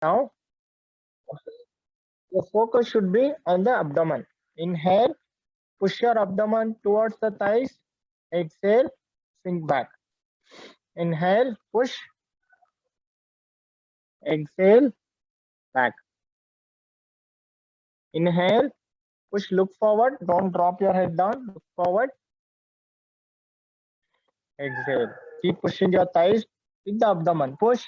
Now, the focus should be on the abdomen. Inhale, push your abdomen towards the thighs. Exhale, sink back. Inhale, push. Exhale, back. Inhale, push, look forward. Don't drop your head down. Look forward. Exhale. Keep pushing your thighs with the abdomen. Push.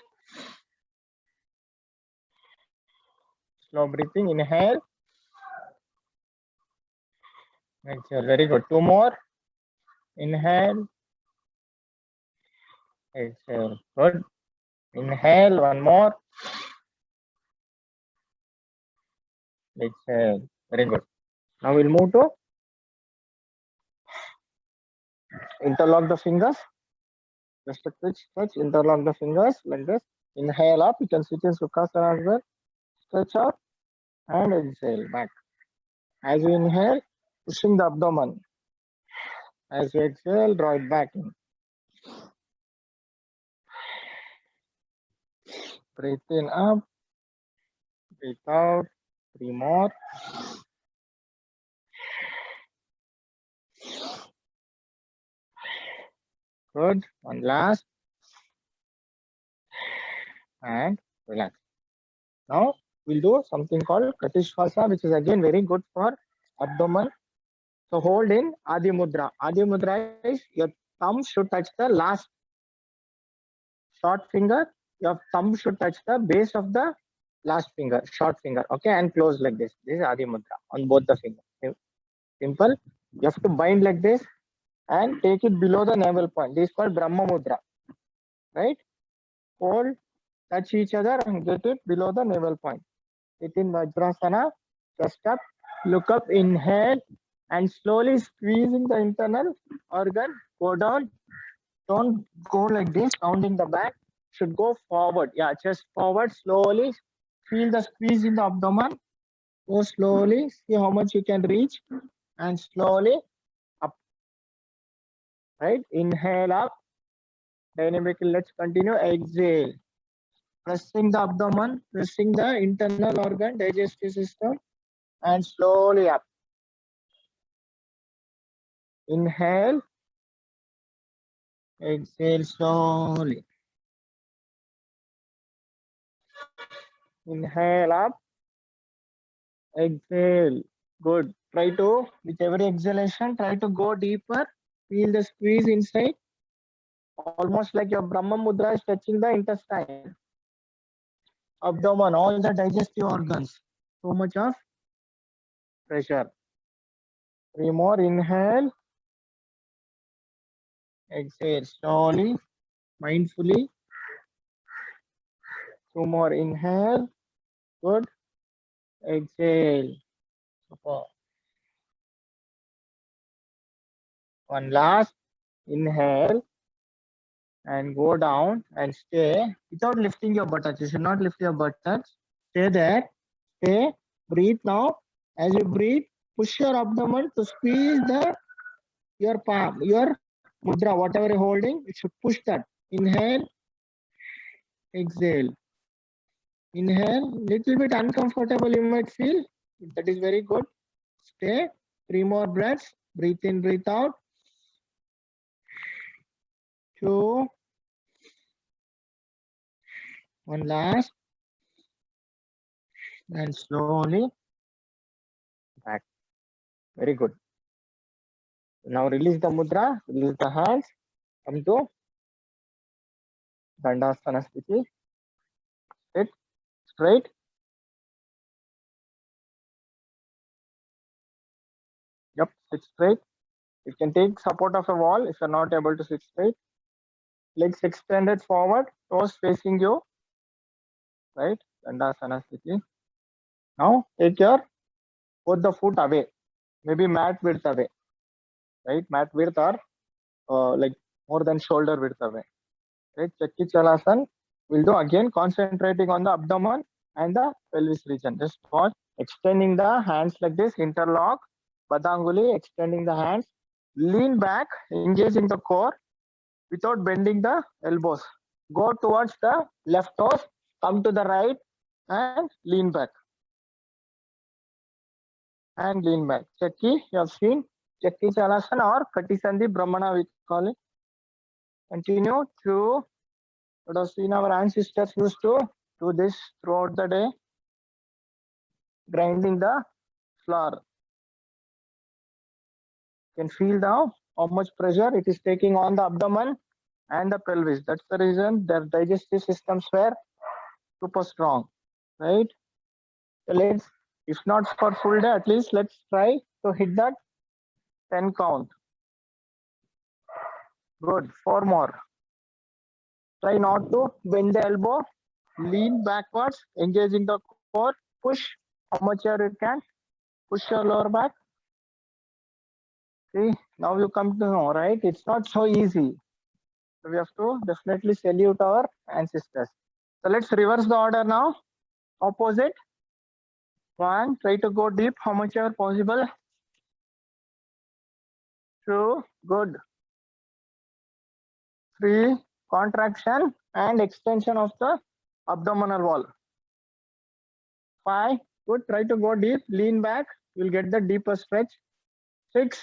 Slow breathing. Inhale. Exhale. Very good. Two more. Inhale. Exhale. Good. Inhale. One more. Exhale. Very good. Now we'll move to interlock the fingers. Just a quick stretch. Interlock the fingers like this. Inhale up. You can switch in Sukhasana as well. Stretch up and exhale back. As you inhale, pushing the abdomen. As you exhale, draw it back in. Breathe in up. Breathe out. Three more. Good. One last. And relax. Now we'll do something called Pratishvasa, which is again very good for abdomen. So hold in Adi Mudra. Adi Mudra is your thumb should touch the last short finger. Your thumb should touch the base of the last finger, short finger. Okay, and close like this. This is Adi Mudra on both the fingers. Simple. You have to bind like this and take it below the navel point. This is called Brahma Mudra. Right? Hold, touch each other and get it below the navel point. Sit in Vajrasana, chest up, look up, inhale, and slowly squeezing the internal organ, go down. Don't go like this, rounding the back. Should go forward. Yeah, chest forward, slowly. Feel the squeeze in the abdomen. Go slowly, see how much you can reach, and slowly up. Right? Inhale up. Dynamically, let's continue. Exhale. Pressing the abdomen, pressing the internal organ, digestive system, and slowly up. Inhale. Exhale slowly. Inhale up. Exhale. Good. Try to, with every exhalation, try to go deeper. Feel the squeeze inside. Almost like your Brahma Mudra is touching the intestine, abdomen, all the digestive organs. So much of pressure. Three more. Inhale. Exhale slowly, mindfully. Two more. Inhale. Good. Exhale. Super. One last. Inhale. And go down and stay without lifting your buttocks. You should not lift your buttocks. Stay there. Stay. Breathe now. As you breathe, push your abdomen to squeeze your palm, your mudra, whatever you're holding. You should push that. Inhale. Exhale. Inhale. Little bit uncomfortable you might feel. That is very good. Stay. Three more breaths. Breathe in, breathe out. Two. One last. And slowly back. Very good. Now release the mudra, release the hands. Come to Dandasana Sthiti. Sit straight. Yep, sit straight. You can take support of a wall if you're not able to sit straight. Legs extended forward, toes facing you. Right? Dandasana Sthiti. Now take your both the foot away. Maybe mat width away. Right? Mat width or like more than shoulder width away. Right? Chakki Chalasana. We'll do again concentrating on the abdomen and the pelvis region. Just pause. Extending the hands like this, interlock. Badanguli, extending the hands. Lean back, engaging the core without bending the elbows. Go towards the left toes, come to the right, and lean back. And lean back. Chakki, you have seen Chakki Chalasana or Kati Sandhi Brahmana, we call it. Continue to what have seen our ancestors used to do this throughout the day, grinding the flour. You can feel now how much pressure it is taking on the abdomen and the pelvis. That's the reason their digestive systems were super strong, right? So let's, if not for full day, at least let's try to hit that 10 count. Good, 4 more. Try not to bend the elbow, lean backwards, engaging the core, push how much you can, push your lower back. See, now you come to know, right? It's not so easy. So we have to definitely salute our ancestors. So let's reverse the order now. Opposite. 1, try to go deep, how much ever possible. 2, good. 3, contraction and extension of the abdominal wall. 5, good, try to go deep, lean back, you'll get the deeper stretch. 6,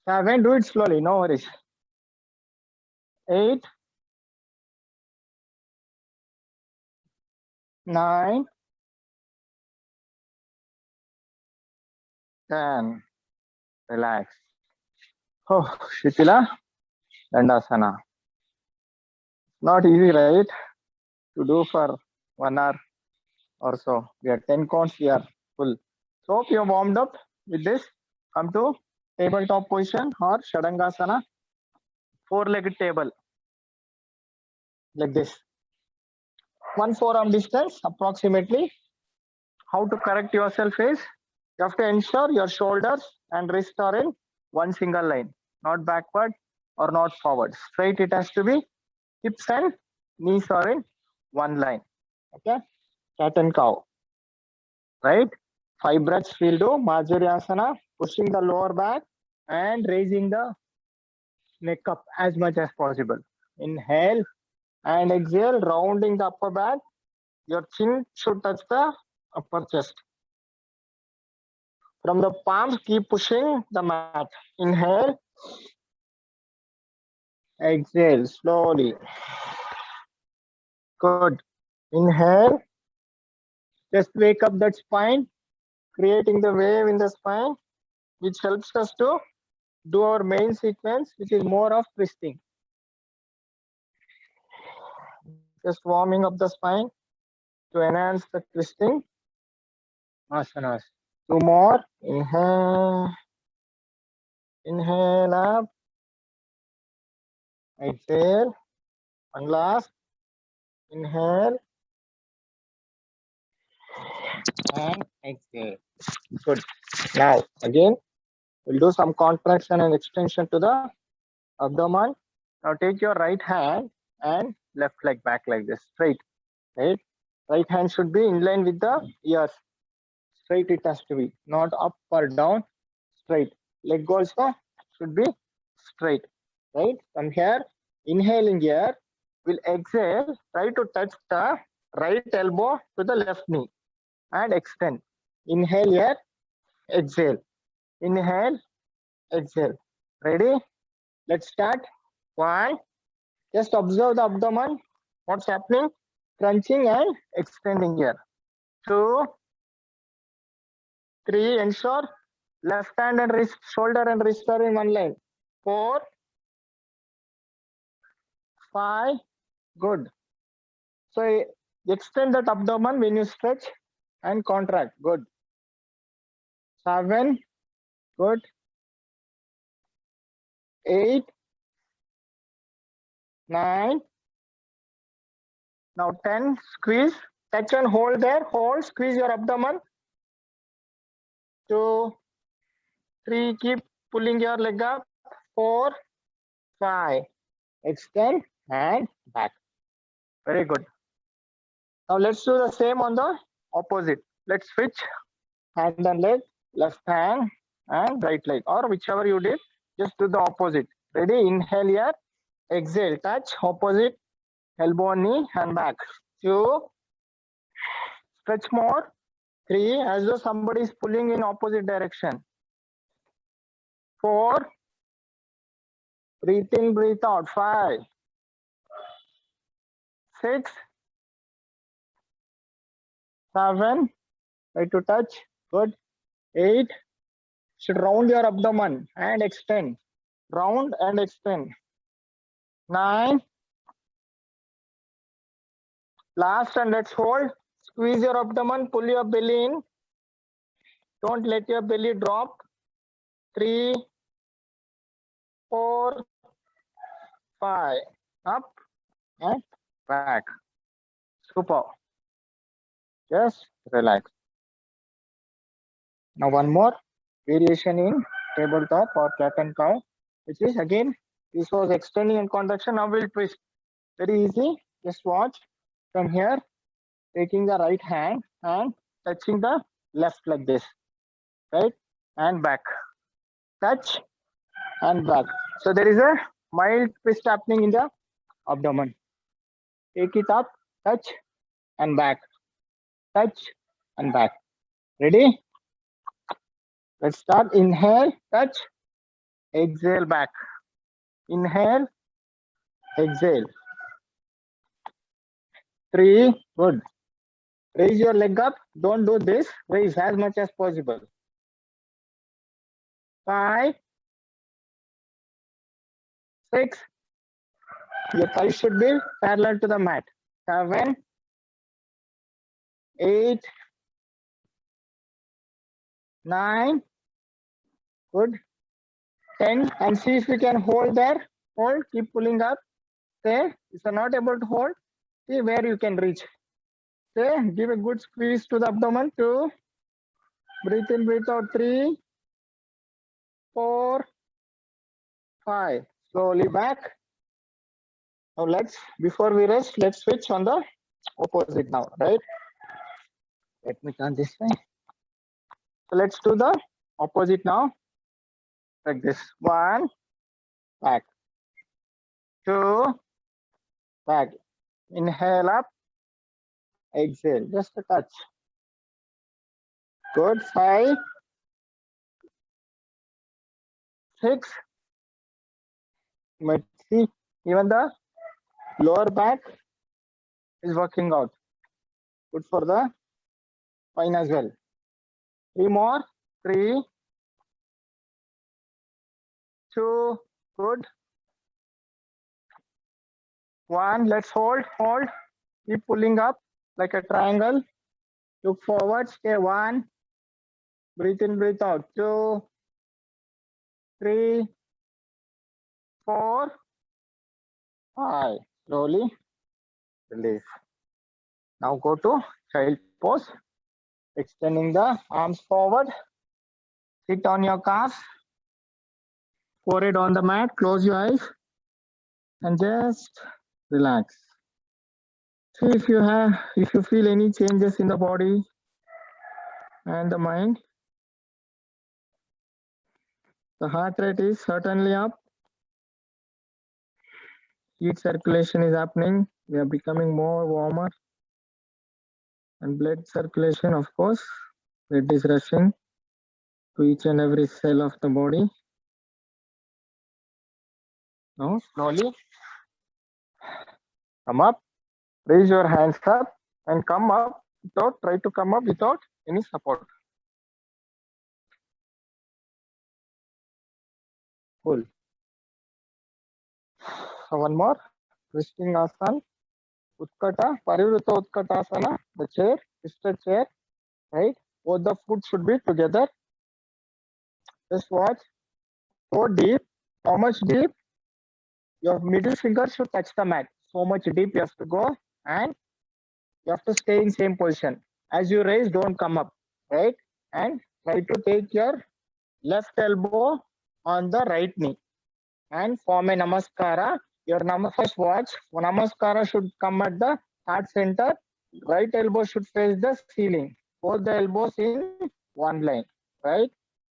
7, do it slowly, no worries. 8, 9, 10. Relax. Oh, Shitila, Dandasana. Not easy, right? To do for 1 hour or so. We are 10 counts, we are full. So hope you are warmed up with this. Come to tabletop position or Shadangasana. 4-legged table. Like this. 1 forearm distance approximately. How to correct yourself is you have to ensure your shoulders and wrist are in one single line, not backward or not forward. Straight it has to be. Hips and knees are in one line. Okay, cat and cow. Right? 5 breaths we'll do. Marjariasana, pushing the lower back and raising the neck up as much as possible. Inhale and exhale, rounding the upper back. Your chin should touch the upper chest. From the palms, keep pushing the mat. Inhale. Exhale slowly. Good. Inhale. Just wake up that spine, creating the wave in the spine, which helps us to do our main sequence, which is more of twisting. Just warming up the spine to enhance the twisting. Asanas. 2 more. Inhale. Inhale up. Exhale. One last. Inhale. And exhale. Good. Now, again, we'll do some contraction and extension to the abdomen. Now, take your right hand and left leg back like this, straight. Right? Right hand should be in line with the ears. Straight it has to be, not up or down, straight. Leg also should be straight. Right? From here, inhaling here, we'll exhale, try to touch the right elbow to the left knee and extend. Inhale here, exhale. Inhale, exhale. Ready? Let's start. 1. Just observe the abdomen. What's happening? Crunching and extending here. 2, 3. Ensure left hand and wrist, shoulder and wrist are in one line. 4, 5. Good. So extend that abdomen when you stretch and contract. Good. 7. Good. 8. 9. Now 10. Squeeze. Touch and hold there. Hold. Squeeze your abdomen. 2, 3. Keep pulling your leg up. 4, 5. Extend and back. Very good. Now let's do the same on the opposite. Let's switch hand and leg, left hand and right leg, or whichever you did, just do the opposite. Ready? Inhale here, exhale, touch, opposite, elbow, knee and back. 2, stretch more, 3, as though somebody is pulling in opposite direction, 4, breathe in, breathe out, 5, 6, 7, try to touch, good, 8, should round your abdomen and extend, round and extend, 9, last, and let's hold, squeeze your abdomen, pull your belly in, don't let your belly drop, 3, 4, 5, up and back, super, just relax. Now one more variation in tabletop or cat and cow, which is again, this was extending and contraction, now we'll twist, very easy, just watch, from here, taking the right hand and touching the left like this, right, and back, touch and back. So there is a mild twist happening in the abdomen. Take it up, touch and back, touch and back. Ready? Let's start. Inhale, touch, exhale back. Inhale, exhale. 3, good. Raise your leg up. Don't do this. Raise as much as possible. 5, 6. Your thighs should be parallel to the mat. 7, 8, 9. Good. 10. And see if you can hold there. Hold. Keep pulling up. Stay. If you're not able to hold, see where you can reach. Okay, give a good squeeze to the abdomen. 2, breathe in, breathe out. 3, 4, 5. Slowly back. Now before we rest, let's switch on the opposite now, right? Let me turn this way. So let's do the opposite now. Like this. 1, back. 2, back. Inhale up. Exhale. Just a touch. Good. 5, 6. You might see even the lower back is working out. Good for the spine as well. 3 more. 3, 2, good. 1, let's hold. Keep pulling up like a triangle. Look forward, stay. 1, breathe in, breathe out. 2, 3, 4, 5. Slowly release. Now go to child pose. Extending the arms forward. Sit on your calves. Forehead on the mat. Close your eyes and just relax. See if you feel any changes in the body and the mind. The heart rate is certainly up. Heat circulation is happening. We are becoming more warmer. And blood circulation, of course, blood is rushing to each and every cell of the body. Now, slowly come up, raise your hands up and come up try to come up without any support. Pull. So one more, twisting asana, Utkata, Parivrita Utkatasana, the chair, twisted chair, right? Both the foot should be together. Just watch. Go deep. How much deep? Your middle finger should touch the mat. So much deep you have to go, and you have to stay in same position. As you raise, don't come up, right? And try to take your left elbow on the right knee and form a namaskara. Your first watch, namaskara should come at the heart center. Right elbow should face the ceiling. Both the elbows in one line, right?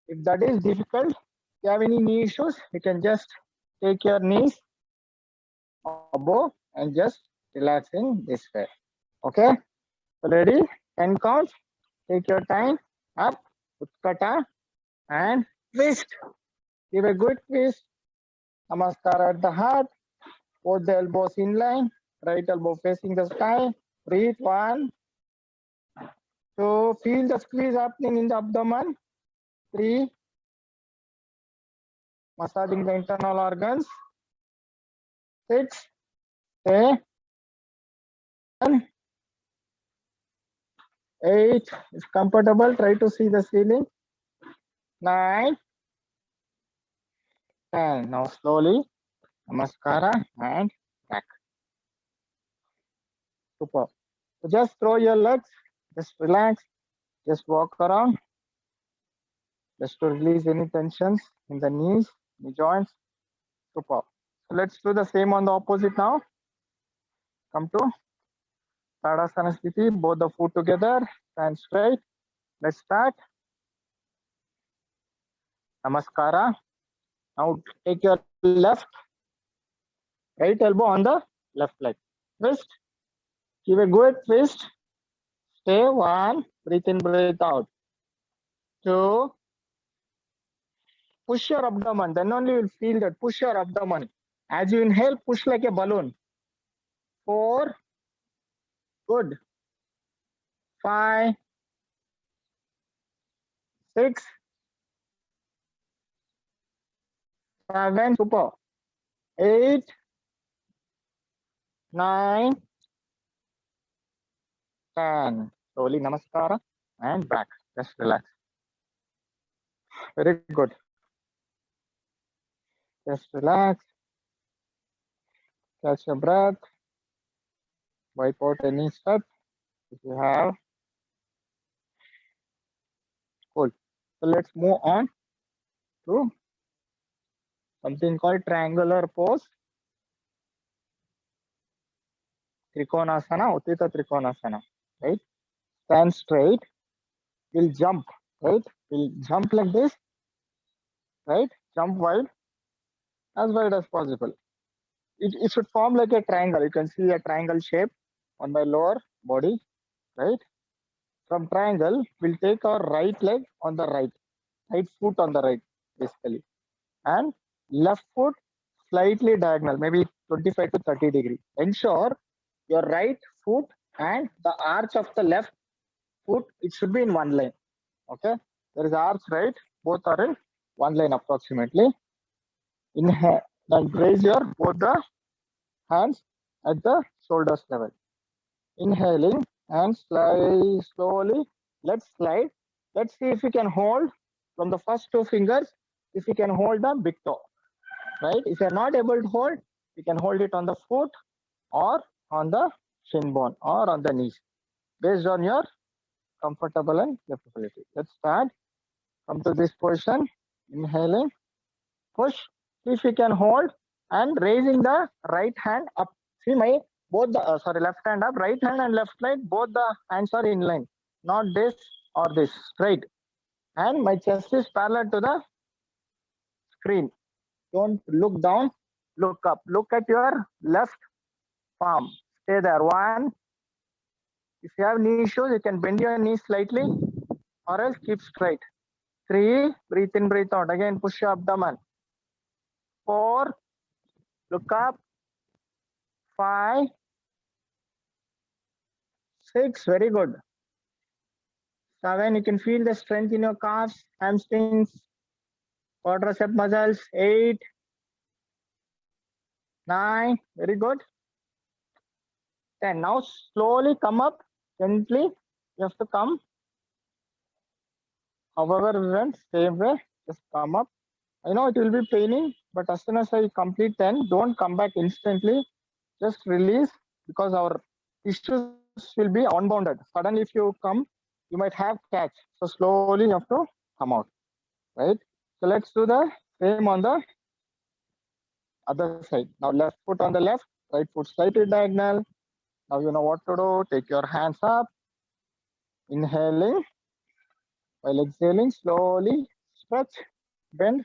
If that is difficult, if you have any knee issues, you can just take your knees above and just relax in this way. Okay, so ready? 10 counts. Take your time. Up, Utkata, and twist. Give a good twist. Namaskara at the heart. Both the elbows in line. Right elbow facing the sky. Breathe. 1, 2. Feel the squeeze happening in the abdomen. 3. Massaging the internal organs. 6. Stay. 7. 8. If comfortable, try to see the ceiling. 9. 10. Now slowly. Namaskara and back. Super. So just throw your legs. Just relax. Just walk around. Just to release any tensions in the knees, knee joints. Super. So let's do the same on the opposite now. Come to Tadasana Sthiti, both the foot together, stand straight. Let's start. Namaskara. Now take your left, right elbow on the left leg. Twist. Give a good twist. Stay. 1. Breathe in, breathe out. 2. Push your abdomen. Then only you'll feel that. Push your abdomen. As you inhale, push like a balloon. 4. Good. 5. 6. 7. Super. 8. 9. 10. Slowly namaskara and back. Just relax. Very good. Just relax. Catch your breath. Wipe out any sweat if you have. Cool. So let's move on to something called triangular pose. Trikonasana, Uttita Trikonasana. Right? Stand straight. We'll jump. Right? We'll jump like this. Right? Jump wide as possible. It should form like a triangle. You can see a triangle shape on my lower body. Right? From triangle, we'll take our right leg on the right foot on the right, basically. And left foot slightly diagonal, maybe 25 to 30 degree. Ensure your right foot and the arch of the left foot, it should be in one line. Okay. There is arch, right? Both are in one line approximately. Inhale, then raise your both the hands at the shoulders level. Inhaling and slowly, let's slide. Let's see if we can hold from the first 2 fingers, if we can hold the big toe, right? If you're not able to hold, you can hold it on the foot or on the shin bone or on the knees, based on your comfortable and capability. Let's start. Come to this position, inhaling, push, if you can hold, and raising the right hand up. See my both the left hand up, right hand and left leg, both the hands are in line, not this or this, straight. And my chest is parallel to the screen. Don't look down, look up. Look at your left palm. Stay there. 1. If you have knee issues, you can bend your knees slightly or else keep straight. 3. Breathe in, breathe out. Again, push your abdomen. 4. Look up. 5. 6. Very good. 7. You can feel the strength in your calves, hamstrings, quadricep muscles. 8. 9. Very good. 10. Now slowly come up gently. You have to come. However, we went same way. Just come up. I know it will be paining, but as soon as I complete 10, don't come back instantly. Just release, because our tissues will be unbounded. Suddenly, if you come, you might have catch. So slowly you have to come out, right? So let's do the same on the other side. Now left foot on the left, right foot slightly diagonal. Now you know what to do. Take your hands up. Inhaling while exhaling, slowly stretch, bend.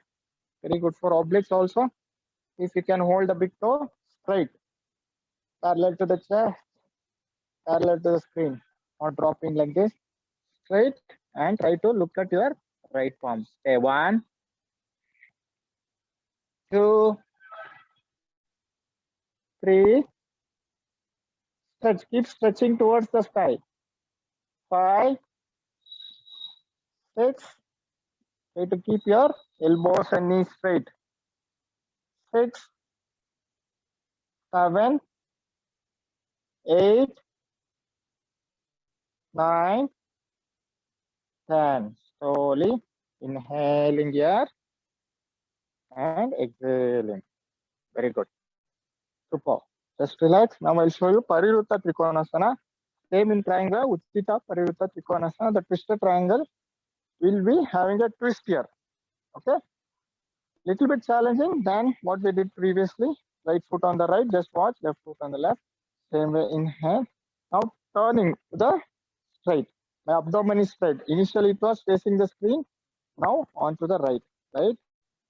Very good for obliques also. If you can hold the big toe straight, parallel to the chest, parallel to the screen, not dropping like this. Straight and try to look at your right palm. Stay 1, 2, 3. Stretch. Keep stretching towards the sky. 5, 6. Try to keep your elbows and knees straight. 6, 7, 8, 9, 10. Slowly inhaling here and exhaling. Very good. Super. Just relax. Now I'll show you Parivrtta Trikonasana. Same in triangle, Utthita Parivrtta Trikonasana. The twisted triangle will be having a twist here. Okay. Little bit challenging than what we did previously. Right foot on the right, just watch. Left foot on the left. Same way, inhale. Now turning to the straight. My abdomen is straight. Initially it was facing the screen. Now on to the right. Right.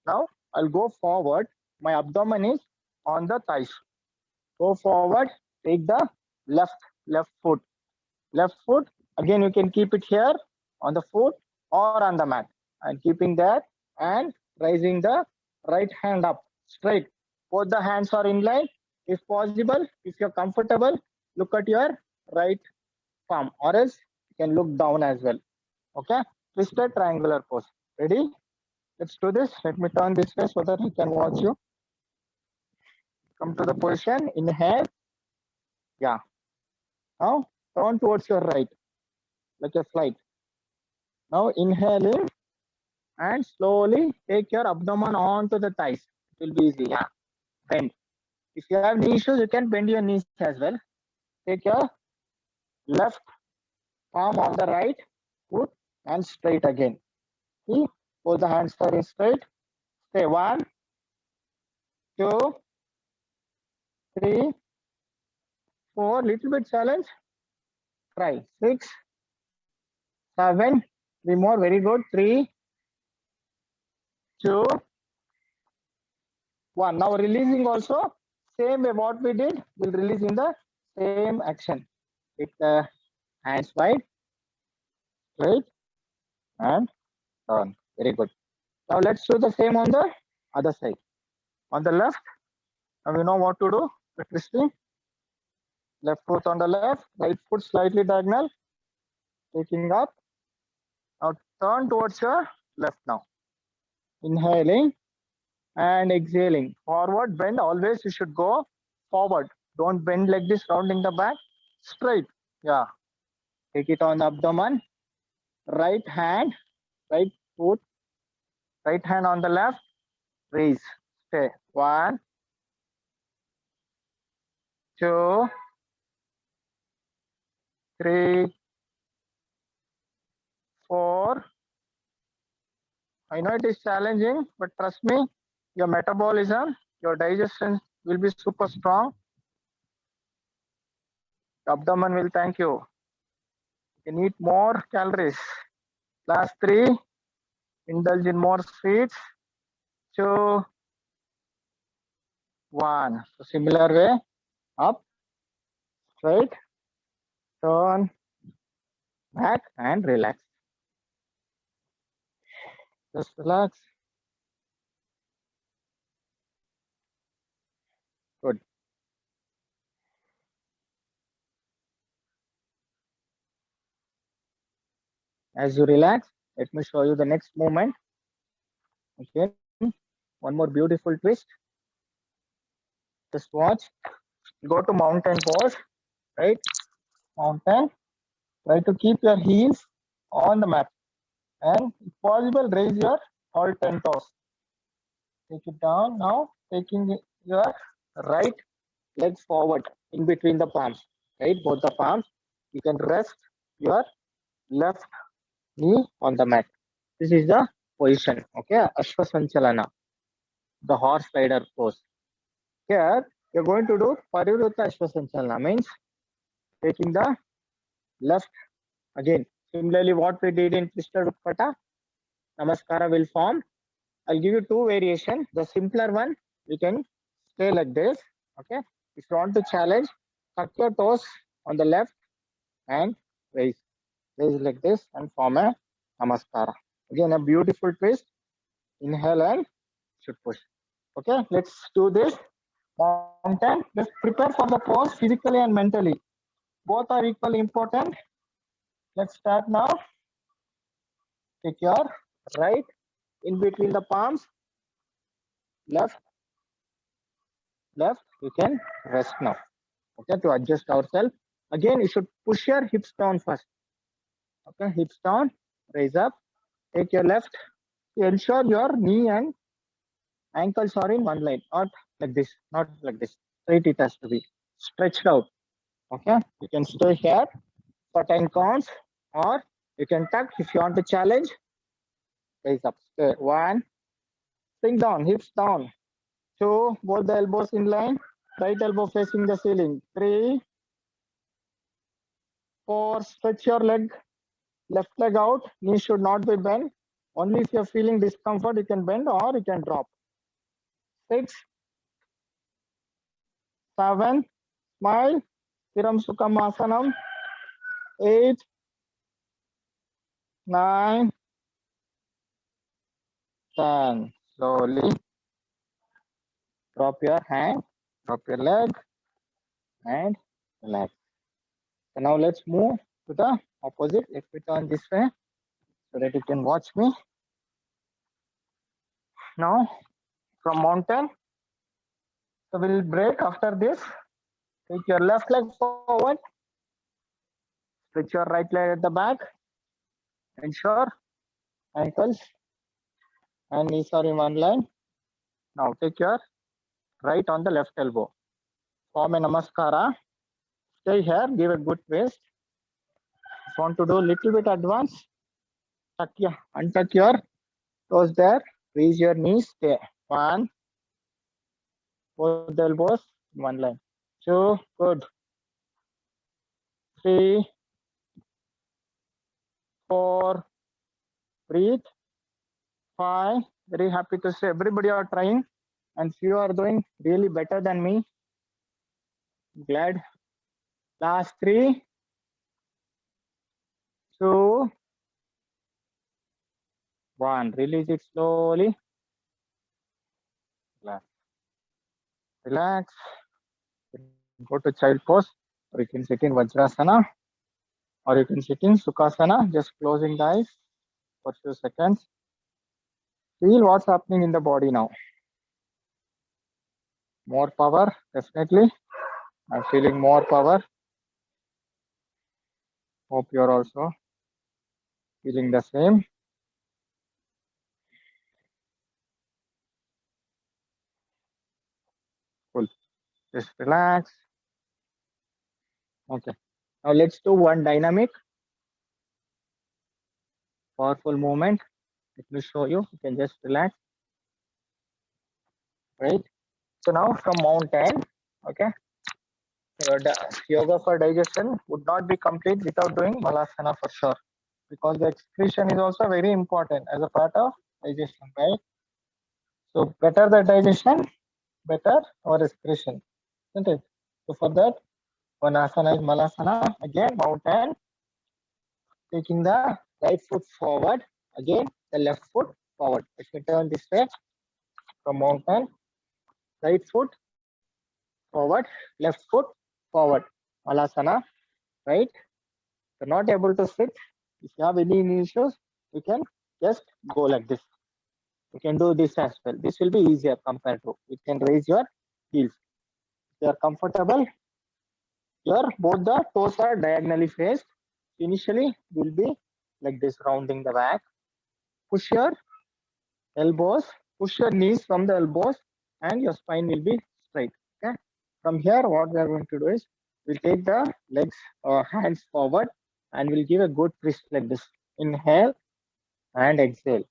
Now I'll go forward. My abdomen is on the thighs. Go forward. Take the left foot. Left foot. Again, you can keep it here on the foot or on the mat. And keeping that and raising the right hand up straight. Both the hands are in line. If possible, if you're comfortable, look at your right palm, or else you can look down as well. Okay, twisted triangular pose. Ready? Let's do this. Let me turn this way so that I can watch you. Come to the position. Inhale. Yeah. Now turn towards your right, like a flight. Now inhaling and slowly take your abdomen onto the thighs. It will be easy. Yeah. Bend. If you have knee issues, you can bend your knees as well. Take your left palm on the right foot and straight again. See? Both the hands are in straight. Stay 1, 2, 3, 4. Little bit challenge. Try 6, 7. 3 more. Very good. 3, 2, 1. Now releasing also. Same way what we did, we'll release in the same action. Take the hands wide, straight, and turn. Very good. Now let's do the same on the other side. On the left, now we know what to do. The twisting. Left foot on the left, right foot slightly diagonal, taking up. Now turn towards your left now. Inhaling and exhaling. Forward bend, always you should go forward. Don't bend like this, rounding the back. Straight. Yeah. Take it on the abdomen. Right hand, right foot, right hand on the left. Raise. Stay. 1, 2, 3, 4. I know it is challenging, but trust me, your metabolism, your digestion will be super strong. The abdomen will thank you. You can eat more calories. Last 3, indulge in more sweets. 2, 1. So similar way, up, straight, turn, back, and relax. Just relax. Good. As you relax, let me show you the next movement. Okay. One more beautiful twist. Just watch. Go to mountain pose, right? Mountain. Try to keep your heels on the mat. And if possible, raise your all 10 toes. Take it down now, taking your right leg forward in between the palms, right? Both the palms. You can rest your left knee on the mat. This is the position, okay? Ashwasanchalana, the horse rider pose. Here, you're going to do Parivrtta Ashwasanchalana, means taking the left again. Similarly, what we did in Twisted Utpata, Namaskara will form. I'll give you 2 variations. The simpler one, we can stay like this. Okay. If you want to challenge, tuck your toes on the left and raise like this and form a namaskara. Again, a beautiful twist. Inhale and should push. Okay, let's do this. Mountain. Let's prepare for the pose physically and mentally. Both are equally important. Let's start now. Take your right in between the palms, left, left. You can rest now. Okay, to adjust ourselves. Again, you should push your hips down first. Okay, hips down, raise up. Take your left. Ensure your knee and ankles are in one line, not like this, not like this. Straight it has to be stretched out. Okay, you can stay here for 10 counts, or you can tuck if you want to challenge. Raise up. Stay. One, sink down, hips down. Two, both the elbows in line. Right elbow facing the ceiling. Three, four, stretch your leg. Left leg out. Knee should not be bent. Only if you're feeling discomfort, you can bend or you can drop. 6, 7, smile. Stiram Sukham Asanam. 8, 9, 10. Slowly drop your hand, drop your leg, and relax. So now let's move to the opposite. Let me turn this way so that you can watch me. Now from mountain, so we'll break after this. Take your left leg forward, stretch your right leg at the back, ensure ankles and knees are in one line. Now take your right on the left elbow. Form a namaskara. Stay here, give a good twist. If you want to do a little bit advanced, untuck your toes there, raise your knees, stay. 1, both the elbows in one line. 2, good. 3, 4, breathe. 5, very happy to say everybody are trying and few are doing really better than me. Glad. Last 3, 2, 1. Release it slowly. Relax. Relax. Go to child pose, or you can sit in Vajrasana, or you can sit in Sukhasana, just closing the eyes for a few seconds. Feel what's happening in the body now. More power, definitely. I'm feeling more power. Hope you're also feeling the same. Cool. Just relax. Okay. Now let's do one dynamic, powerful movement. Let me show you. You can just relax. Right. So now from mountain, okay. Your yoga for digestion would not be complete without doing Malasana for sure, because the excretion is also very important as a part of digestion, right? So better the digestion, better our excretion, isn't it? So for that, one asana is Malasana. Again, mountain, taking the right foot forward. Again, the left foot forward. Let me turn this way. From mountain, right foot forward, left foot forward. Malasana, right? If you're not able to sit, if you have any issues, you can just go like this. You can do this as well. This will be easier compared to, you can raise your heels. If you are comfortable, your both the toes are diagonally faced. Initially, will be like this, rounding the back. Push your elbows, push your knees from the elbows, and your spine will be straight. Okay. From here, what we are going to do is we'll take the legs or hands forward and we'll give a good twist like this. Inhale and exhale.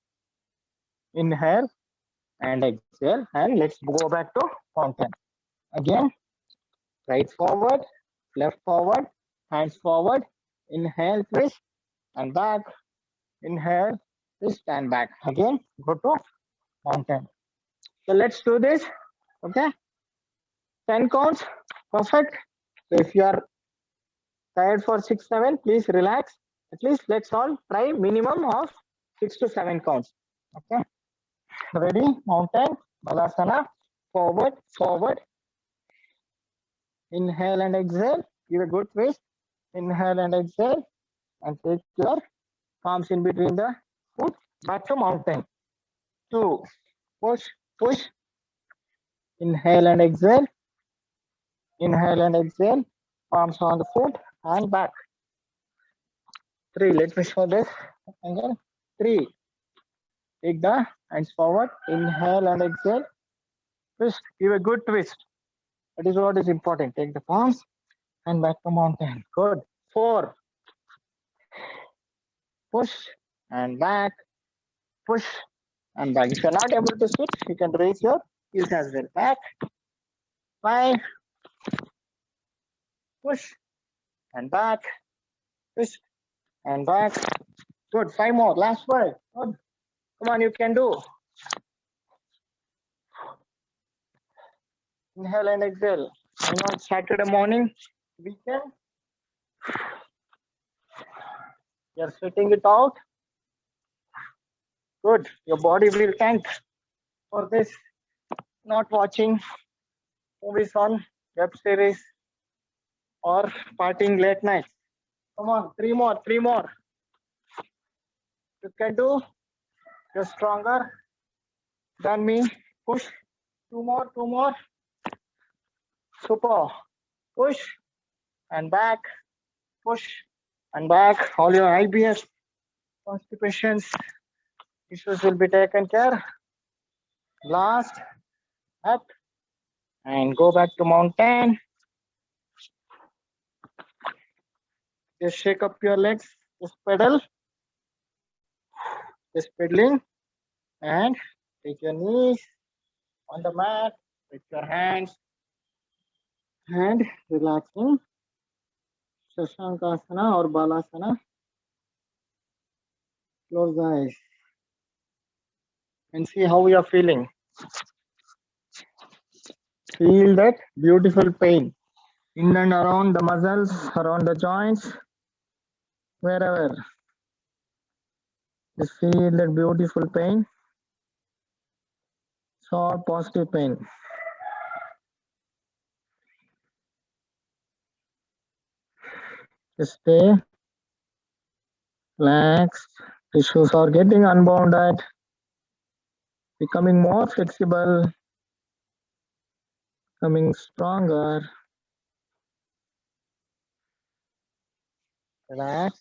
Inhale and exhale. And let's go back to mountain. Again, right forward, left forward, hands forward. Inhale, twist, and back. Inhale, twist, and back. Again, go to mountain. So let's do this. Okay. 10 counts. Perfect. So if you are Tired for 6, 7, please relax. At least let's all try minimum of 6 to 7 counts. Okay. Ready? Mountain, Balasana, forward, forward. Inhale and exhale. Give a good twist. Inhale and exhale. And take your palms in between the foot. Back to mountain. 2. Push, push. Inhale and exhale. Inhale and exhale. Palms on the foot and back. 3. Let me show this. Again. 3. Take the hands forward. Inhale and exhale. Twist. Give a good twist. That is what is important. Take the palms and back to mountain. Good. 4. Push and back. Push and back. If you're not able to sit, you can raise your heels as well. Back. 5. Push and back. Push and back. Good. 5 more. Last 5. Good. Come on, you can do. Inhale and exhale. I know it's Saturday morning, weekend. You're sweating it out. Good. Your body will thank for this. Not watching movies on web series or partying late nights. Come on, 3 more, 3 more. You can do. You're stronger than me. Push. 2 more, 2 more. Super. Push and back. Push and back. All your IBS, constipations issues will be taken care. Last. Up. And go back to mountain. Just shake up your legs. Just pedal. Just pedaling. And take your knees on the mat with your hands and relaxing. Shashankasana or Balasana. Close the eyes and see how you are feeling. Feel that beautiful pain in and around the muscles, around the joints, wherever. Just feel that beautiful pain. It's all positive pain. Just stay relaxed. Tissues are getting unbounded, becoming more flexible, becoming stronger. Relax.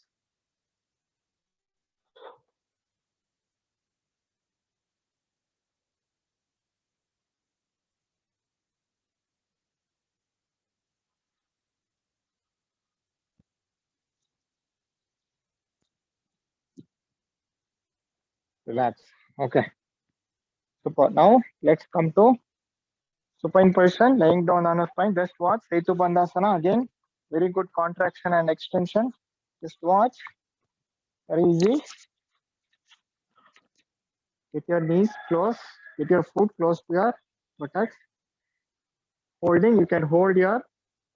Relax. Okay. Super. Now let's come to supine position, laying down on a spine. Just watch Setu Bandhasana again. Very good contraction and extension. Just watch. Very easy. Get your knees close. Get your foot close to your buttocks. Holding. You can hold your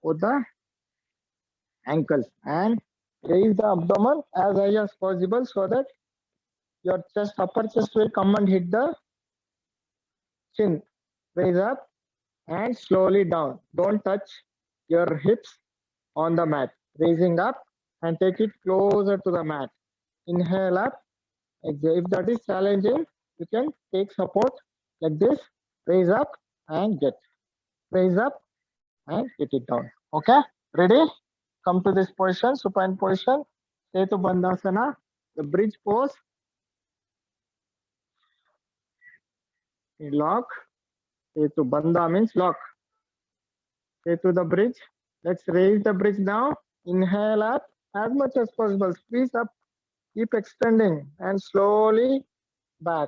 both the ankles and raise the abdomen as high as possible so that your chest, upper chest will come and hit the chin. Raise up and slowly down. Don't touch your hips on the mat. Raising up and take it closer to the mat. Inhale up. Exhale. If that is challenging, you can take support like this. Raise up and get. Raise up and get it down. Okay? Ready? Come to this position, supine position. Setu Bandhasana. The bridge pose. Lock. Setu Bandha means lock. Setu the bridge. Let's raise the bridge now. Inhale up as much as possible. Squeeze up. Keep extending and slowly back.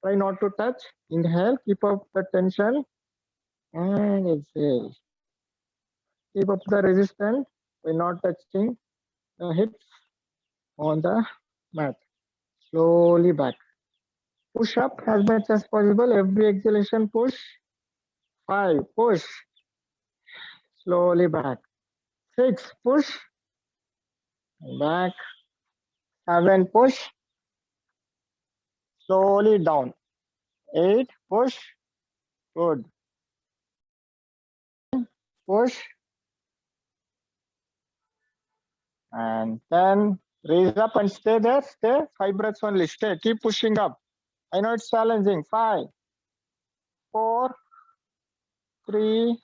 Try not to touch. Inhale. Keep up the tension. And exhale. Keep up the resistance by not touching the hips on the mat. Slowly back. Push up as much as possible. Every exhalation push. 5. Push. Slowly back. 6. Push. back. 7, push. Slowly down. 8, push. Good. Push. And 10, raise up and stay there. Stay. 5 breaths only. Stay. Keep pushing up. I know it's challenging. 5, 4, 3,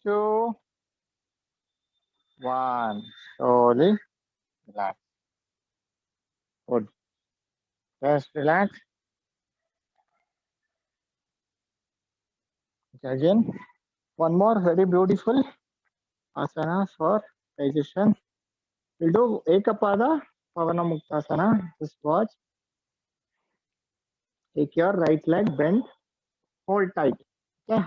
2, 1. Slowly relax. Good. Just relax. Again. One more very beautiful asana for digestion. We'll do Ekapada Pavana Muktasana. Just watch. Take your right leg, bend, hold tight. Okay,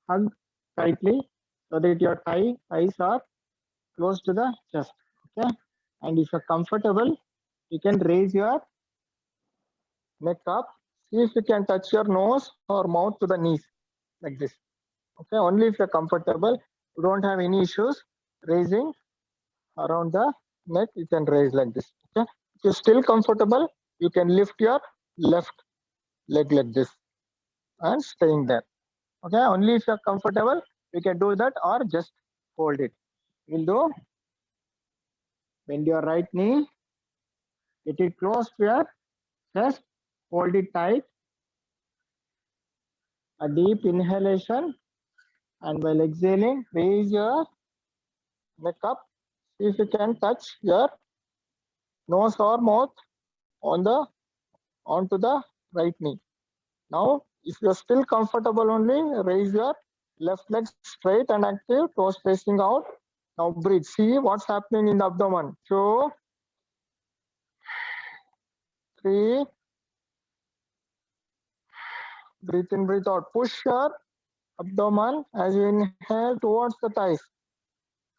hug tightly so that your thighs are close to the chest. Okay, and if you're comfortable, you can raise your neck up. See if you can touch your nose or mouth to the knees like this. Okay, only if you're comfortable. You don't have any issues raising around the neck. You can raise like this. Okay, if you're still comfortable, you can lift your left leg like this and staying there. Okay, only if you're comfortable, you can do that or just hold it. We'll do bend your right knee, get it close to your chest, hold it tight, a deep inhalation, and while exhaling, raise your neck up. See if you can touch your nose or mouth on the onto the right knee. Now, if you're still comfortable only, raise your left leg straight and active, toes facing out. Now breathe. See what's happening in the abdomen. 2, 3, breathe in, breathe out. Push your abdomen as you inhale towards the thighs.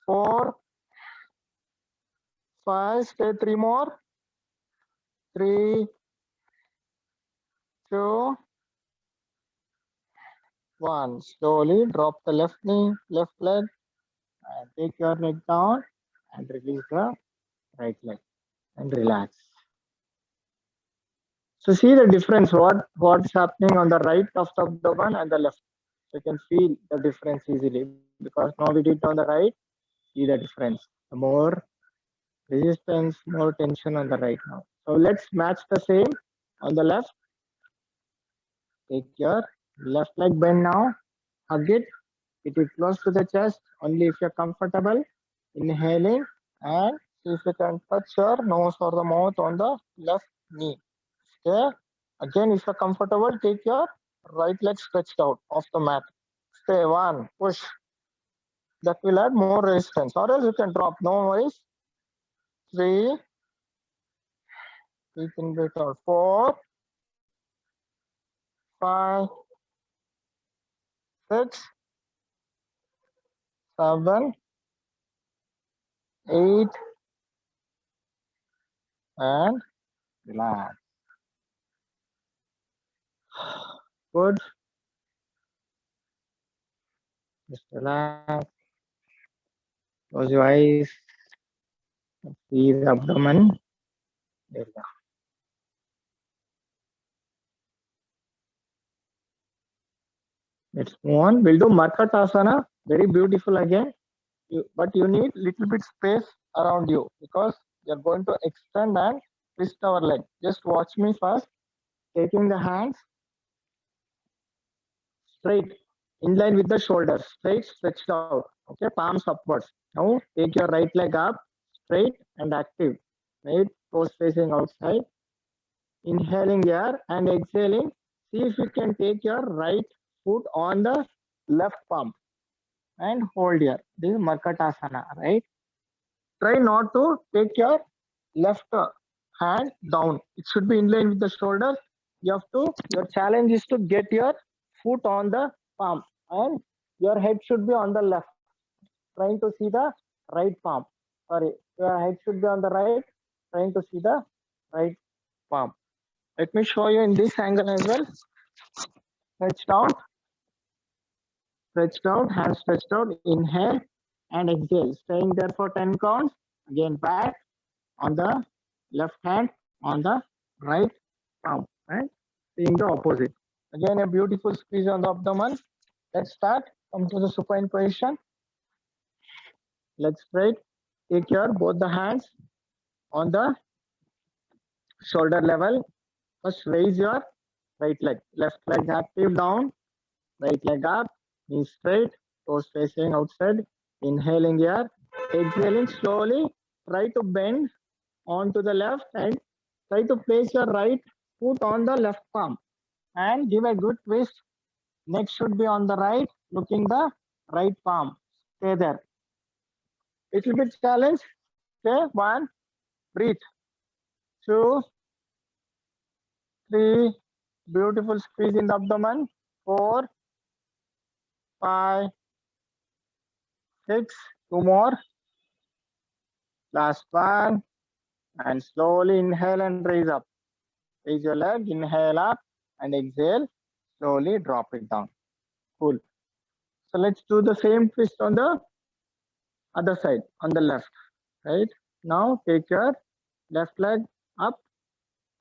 4, 5, stay 3 more. 3, 2, 1. Slowly drop the left knee, left leg, and take your neck down and release the right leg and relax. So see the difference, what's happening on the right of the abdomen and the left. So you can feel the difference easily because now we did on the right, see the difference. The more resistance, more tension on the right now. So let's match the same on the left. Take your left leg bend now, hug it, get it close to the chest, only if you're comfortable. Inhaling and see if you can touch your nose or the mouth on the left knee. Okay. Again, if you're comfortable, take your right leg stretched out off the mat. Stay 1, push. That will add more resistance. Or else you can drop. No worries. 3, breathe in, breathe out. 4, 5, 6, 7, 8, and relax. Good. Just relax. Close your eyes. See the abdomen. There you go. Let's move on. We'll do Markatasana. Very beautiful again. But you need little bit space around you because you're going to extend and twist our leg. Just watch me first. Taking the hands straight, in line with the shoulders, straight, stretched out. Okay, palms upwards. Now take your right leg up, straight and active. Right, toes facing outside. Inhaling air and exhaling. See if you can take your right foot on the left palm and hold here. This is Markatasana, right? Try not to take your left hand down. It should be in line with the shoulders. Your challenge is to get your foot on the palm and your head should be on the left. Trying to see the right palm. Sorry, your head should be on the right, trying to see the right palm. Let me show you in this angle as well. Stretched out, hands stretched out, inhale and exhale. Staying there for 10 counts Again back on the left hand on the right palm, and seeing the opposite. Again, a beautiful squeeze on the abdomen. Let's start. Come to the supine position. Let's straight. Take your both the hands on the shoulder level. First, raise your right leg. Left leg active down. Right leg up. Knee straight. Toes facing outside. Inhaling here. Exhaling slowly. Try to bend onto the left and try to place your right foot on the left palm and give a good twist. Neck should be on the right, looking the right palm. Stay there. Little bit challenge. Okay, one, breathe. 2, 3, beautiful squeeze in the abdomen. 4, 5, 6, 2 more. Last one. And slowly inhale and raise up. Raise your leg, inhale up and exhale. Slowly drop it down. Cool. So let's do the same twist on the other side, on the left. Right? Now take your left leg up.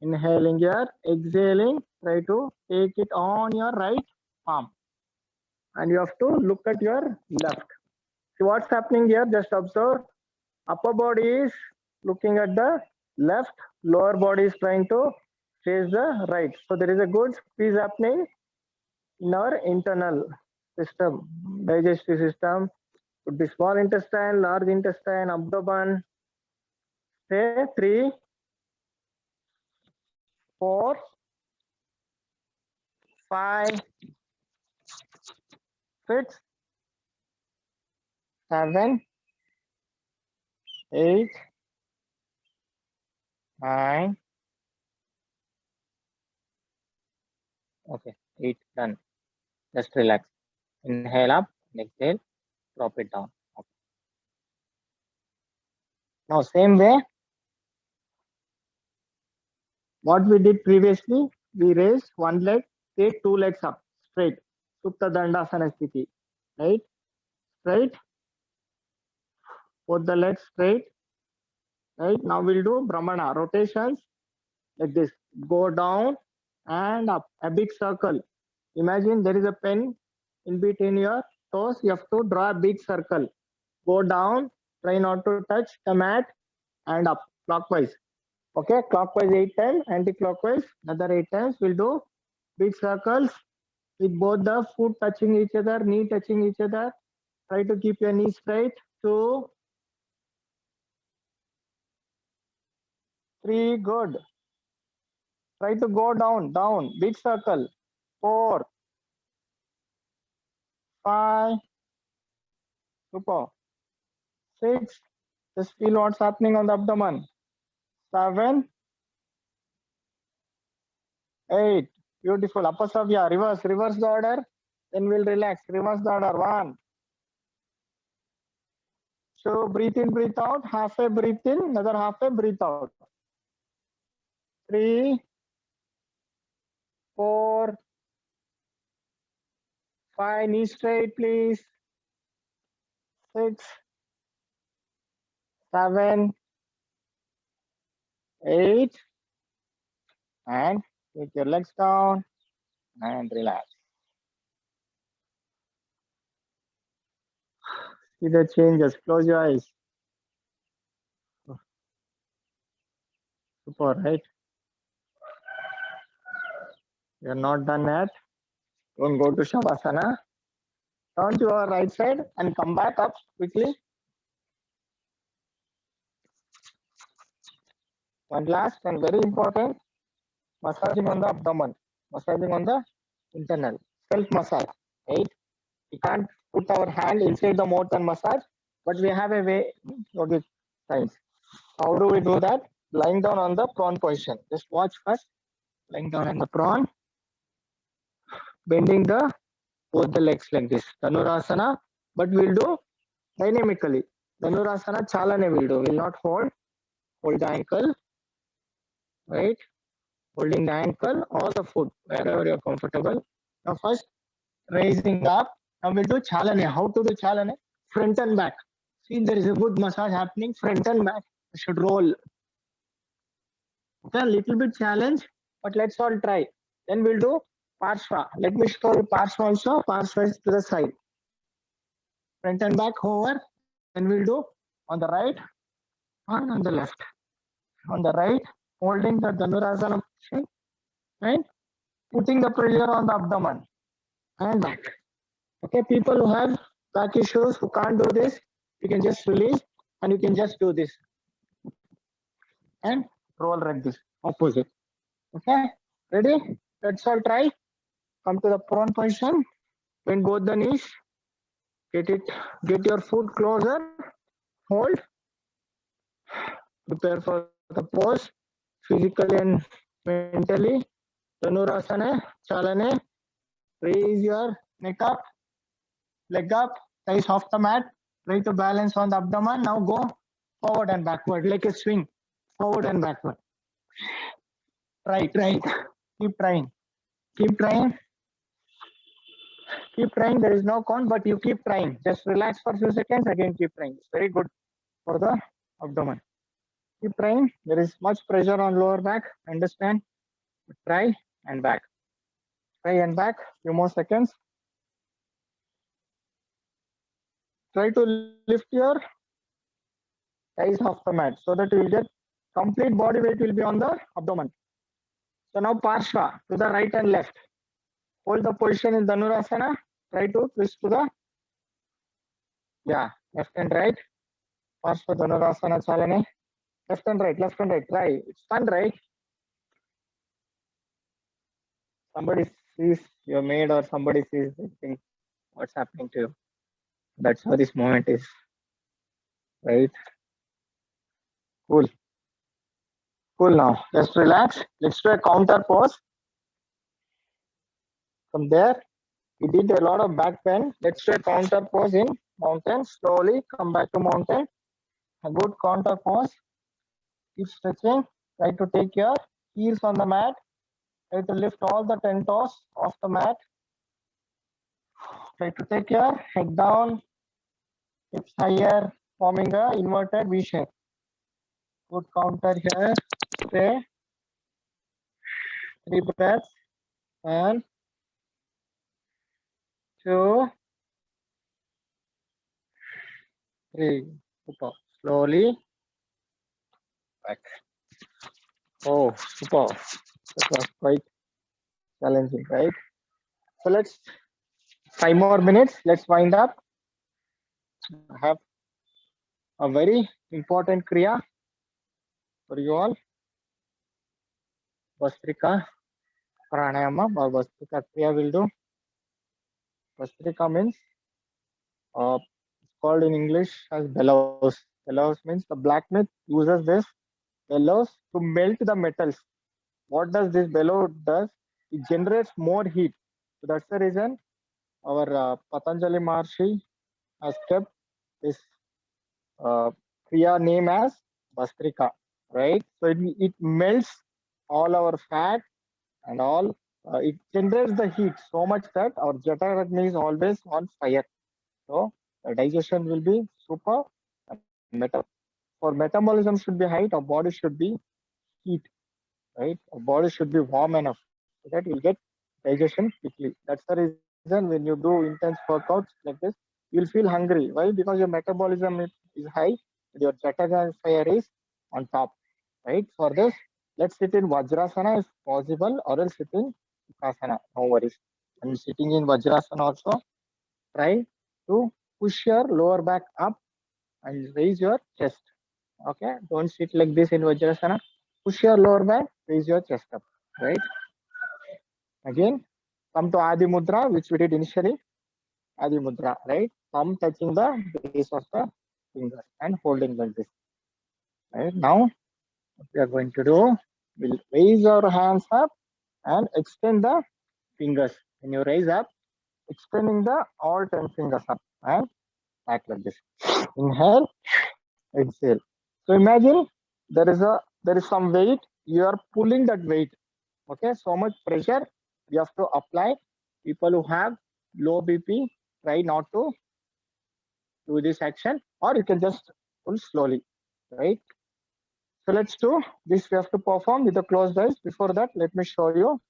Inhaling here, exhaling. Try to take it on your right palm. And you have to look at your left. See what's happening here? Just observe. Upper body is looking at the left, lower body is trying to face the right. So there is a good squeeze happening in our internal system, digestive system. Could be small intestine, large intestine, abdomen. Say 3, 4, 5, 6, 7, 8, 9. Okay, 8 done. Just relax. Inhale up, exhale, drop it down. Okay. Now same way, what we did previously, we raised one leg, take 2 legs up, straight. Supta Dandasana Sthiti, right? Straight. Put the legs straight. Right? Now we'll do Brahmana, rotations like this. Go down and up, a big circle. Imagine there is a pen in between your toes. You have to draw a big circle. Go down, try not to touch the mat, and up, clockwise. Okay, clockwise 8 times, anti-clockwise another 8 times. We'll do big circles with both the foot touching each other, knee touching each other. Try to keep your knee straight. 2, 3, good. Try to go down, down, big circle. 4, 5, super. 6, just feel what's happening on the abdomen. 7, 8, beautiful. Apasavya, reverse the order. Then we'll relax. Reverse the order. 1. So breathe in, breathe out. Halfway breathe in, another halfway breathe out. 3, 4, 5, knee straight, please. 6, 7, 8, and take your legs down and relax. See the changes. Close your eyes. Super, right? You're not done yet. Don't go to Shavasana. Turn to your right side and come back up quickly. One last and very important, massaging on the abdomen, massaging on the internal, self-massage, right? We can't put our hand inside the mouth and massage, but we have a way, okay, science. How do we do that? Lying down on the prawn position. Just watch first. Lying down on the prawn, bending the both the legs like this. Dhanurasana, but we'll do dynamically. Dhanurasana chalane will do. Will not hold the ankle, right? Holding the ankle or the foot, wherever you're comfortable. Now first, raising up. Now we'll do chalane. How to do chalane? Front and back. See, there is a good massage happening. Front and back should roll. Okay, a little bit challenge, but let's all try. Then we'll do Parshva. Let me show you Parshva also. Parshva is to the side. Front and back over. Then we'll do on the right and on the left. On the right, holding the Dhanurasana position and putting the pressure on the abdomen and back. Okay, people who have back issues who can't do this, you can just release and you can just do this and roll like this, opposite. Okay, ready? Let's all try. Come to the prone position. Bend both the knees. Get your foot closer. Hold. Prepare for the pose. Physically and mentally. Dhanurasana, Chalane. Raise your neck up, leg up, thighs off the mat. Try to balance on the abdomen. Now go forward and backward like a swing. Forward and backward. Try. Keep trying. Keep trying. Keep trying. There is no count, but you keep trying. Just relax for a few seconds. Again, keep trying. It's very good for the abdomen. Keep trying. There is much pressure on lower back. Understand? Try and back. Try and back. Few more seconds. Try to lift your thighs off the mat so that you will get complete body weight will be on the abdomen. So now Parshva to the right and left. Hold the position in Dhanurasana. Try to twist to the left and right. Parshva Dhanurasana Chalane. Left and right. Try. It's fun, right? Somebody sees your maid or somebody sees what's happening to you. That's how this moment is. Right? Cool now. Just relax. Let's do a counter pose. From there, we did a lot of back bend. Let's do a counter pose in mountain. Slowly come back to mountain. A good counter pose. Keep stretching. Try to take your heels on the mat. Try to lift all the 10 toes off the mat. Try to take your head down, hips higher, forming a inverted V shape. Good counter here. Stay. 3 breaths. 1, 2, 3. Super. Slowly. Back. Oh, super. That was quite challenging, right? So let's 5 more minutes. Let's wind up. I have a very important kriya for you all. Vastrika pranayama or Vastrika kriya will do. Vastrika means it's called in English as bellows. Bellows means the blacksmith uses this bellows to melt the metals. What does this bellow does? It generates more heat. So that's the reason our Patanjali Maharshi has kept this kriya name as Vastrika, right? So it melts all our fat and all. It generates the heat so much that our Jataragni is always on fire. So the digestion will be super. For metabolism should be high, our body should be heat, right? Our body should be warm enough so that you'll get digestion quickly. That's the reason when you do intense workouts like this, you'll feel hungry. Why? Because your metabolism is high, your Jataga fire is on top, right? For this, let's sit in Vajrasana if possible, or else sit in Sukhasana. No worries. And sitting in Vajrasana also, try to push your lower back up and raise your chest. Okay, don't sit like this in Vajrasana. Push your lower back, raise your chest up, right? Again, come to Adi Mudra, which we did initially. Adi Mudra, right? Thumb touching the base of the finger and holding like this. Right now, what we are going to do, we'll raise our hands up and extend the fingers. When you raise up, extending the all 10 fingers up and back like this. Inhale, exhale. So imagine there is some weight. You are pulling that weight. Okay, so much pressure you have to apply. People who have low BP, try not to do this action, or you can just pull slowly, right? So let's do this. We have to perform with the closed eyes. Before that, let me show you.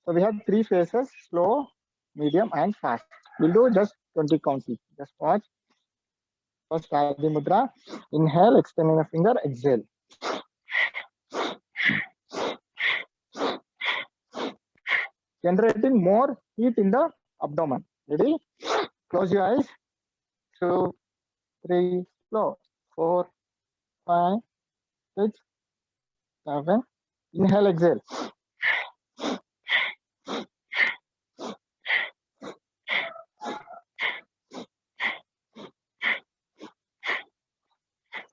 So we have three phases: slow, medium, and fast. We'll do just 20 counts each. Just watch. First, Adi Mudra. Inhale, extending the finger. Exhale. Generating more heat in the abdomen. Ready? Close your eyes. 2, 3, slow. 4, 5, 6, 7. Inhale, exhale.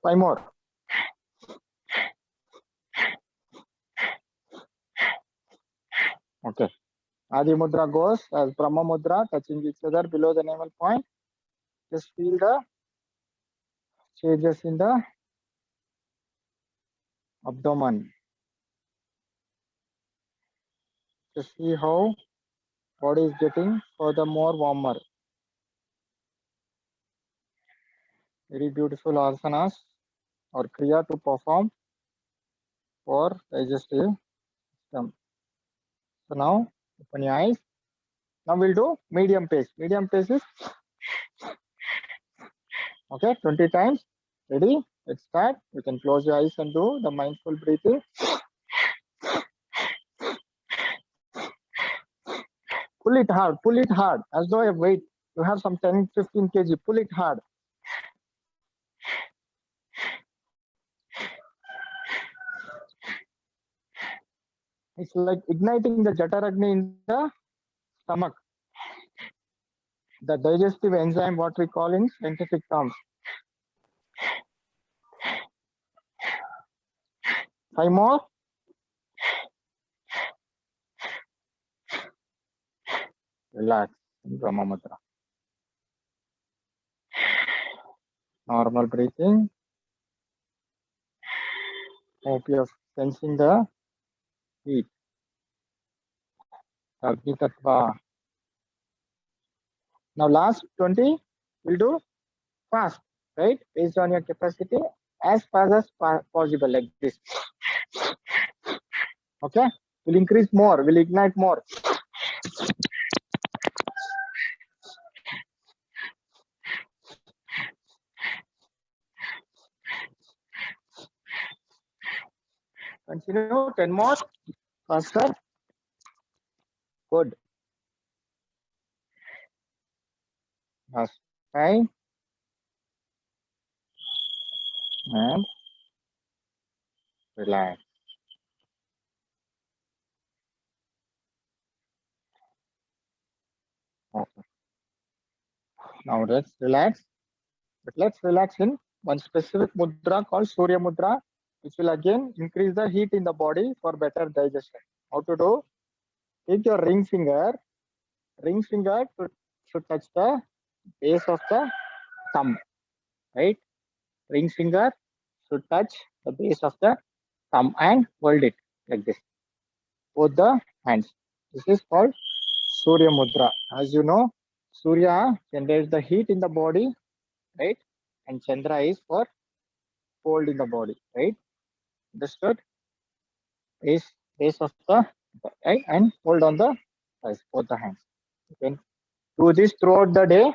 Five more. Okay. Adi Mudra goes as Brahma Mudra, touching each other below the navel point. Just feel the changes in the abdomen. Just see how body is getting furthermore warmer. Very beautiful asanas or kriya to perform for digestive system. So now open your eyes. Now we'll do medium pace. Medium pace is okay, 20 times. Ready? Let's start. You can close your eyes and do the mindful breathing. Pull it hard, as though a weight. You have some 10, 15 kg. Pull it hard. It's like igniting the Jataragni in the stomach. The digestive enzyme, what we call in scientific terms. 5 more. Relax. Brahma Mudra. Normal breathing. Hope you're sensing the heat. Agni Tattva. Now last 20, we'll do fast, right? Based on your capacity, as fast as possible, like this. Okay? We'll increase more, we'll ignite more. Continue, 10 more. Faster. Good. Last 5. And relax. Okay. Now let's relax. But let's relax in one specific mudra called Surya Mudra, which will again increase the heat in the body for better digestion. How to do? Take your ring finger should touch the base of the thumb, right? Ring finger should touch the base of the thumb and hold it like this. Both the hands. This is called Surya Mudra. As you know, Surya generates the heat in the body, right? And Chandra is for cold in the body, right? Understood? Base of the right and hold on the both the hands. You can do this throughout the day.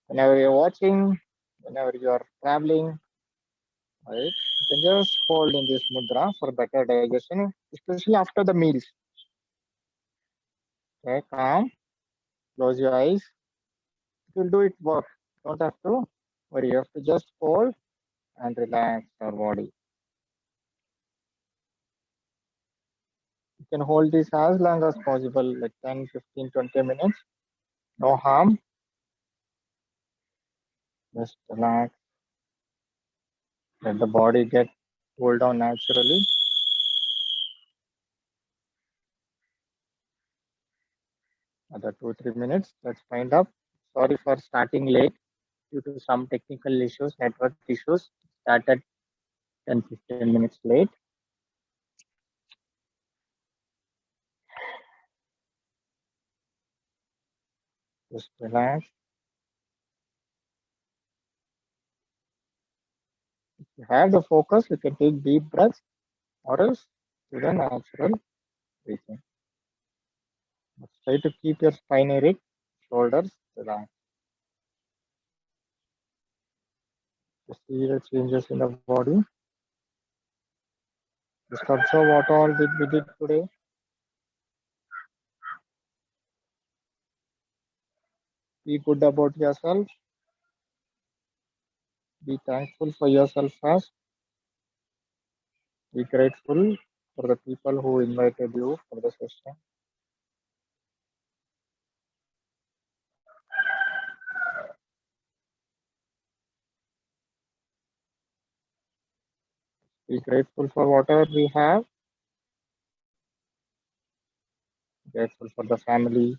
Whenever you're watching, whenever you're traveling, right? You can just hold in this mudra for better digestion, especially after the meals. Okay, calm. Close your eyes. It will do it work. Don't have to worry. You have to just hold and relax your body. You can hold this as long as possible, like 10, 15, 20 minutes. No harm. Just relax. Let the body get cooled down naturally. Another 2-3 minutes. Let's wind up. Sorry for starting late due to some technical issues, network issues. Started 10-15 minutes late. Just relax. You have the focus, you can take deep breaths or else do the natural breathing. Try to keep your spine erect, shoulders relaxed. To see the changes in the body. Just observe what all did we did today. Be good about yourself. Be thankful for yourself first. Be grateful for the people who invited you for the session. Be grateful for whatever we have. Grateful for the family.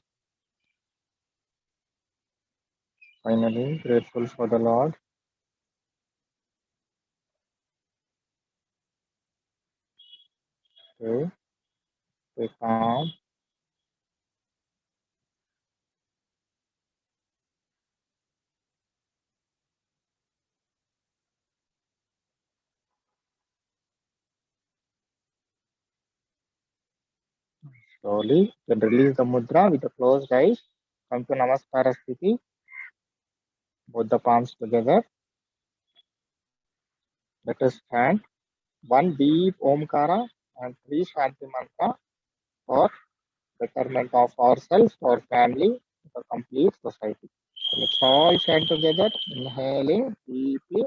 Finally, grateful for the Lord. Okay. Stay calm. Slowly, then release the mudra with the closed eyes. Come to Namaskara Sthiti. Both the palms together. Let us chant one deep Omkara and three Shanti mantra for betterment of ourselves, our family, the complete society. So let's all chant together, inhaling deeply.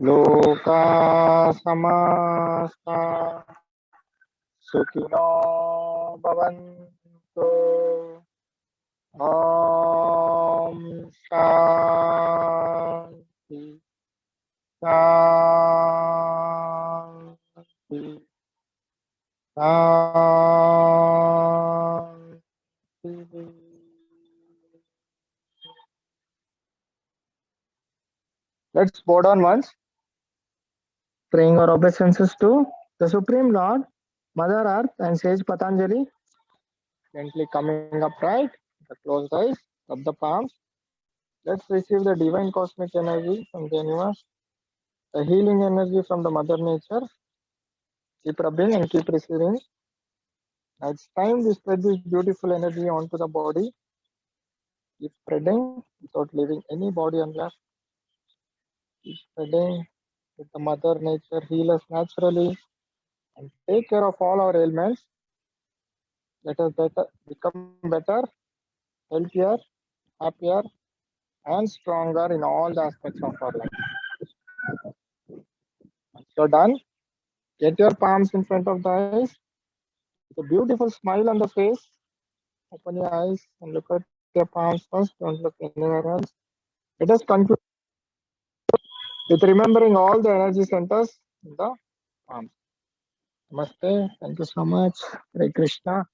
लोका समस्ता सुखिनो भवन्तु ॐ शान्ति शान्ति शान्ति. Let's bow down once, praying our obeisances to the Supreme Lord, Mother Earth, and Sage Patanjali. Gently coming upright, the closed eyes, rub the palms. Let's receive the divine cosmic energy from the universe, the healing energy from the Mother Nature. Keep rubbing and keep receiving. Now it's time we spread this beautiful energy onto the body. Keep spreading without leaving any body unleft. Keep spreading with the Mother Nature heal us naturally and take care of all our ailments. Let us become better, healthier, happier, and stronger in all the aspects of our life. Once you're done, get your palms in front of the eyes with a beautiful smile on the face. Open your eyes and look at your palms first. Don't look anywhere else. Let us conclude with remembering all the energy centers in the palms. Namaste. Thank you so much. Hare Krishna.